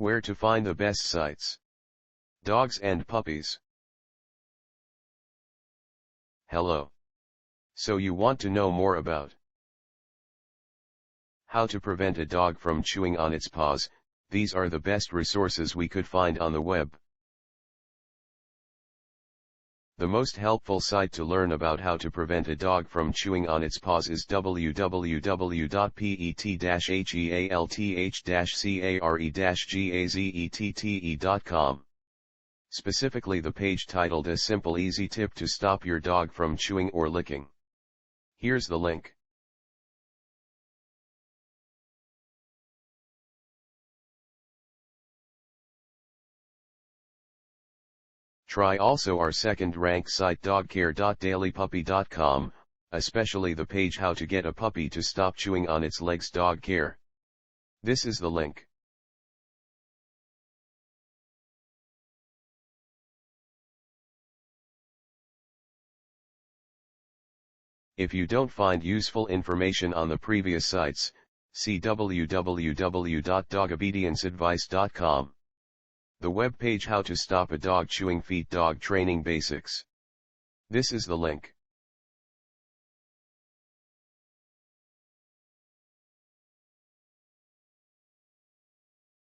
Where to find the best sites. Dogs and puppies. Hello. So you want to know more about how to prevent a dog from chewing on its paws? These are the best resources we could find on the web. The most helpful site to learn about how to prevent a dog from chewing on its paws is www.pet-health-care-gazette.com. Specifically the page titled "A Simple Easy Tip to Stop Your Dog from Chewing or Licking." Here's the link. Try also our second-ranked site dogcare.dailypuppy.com, especially the page "How to Get a Puppy to Stop Chewing on Its Legs Dog Care." This is the link. If you don't find useful information on the previous sites, see www.dogobedienceadvice.com. The web page "How to Stop a Dog Chewing Feet Dog Training Basics." This is the link.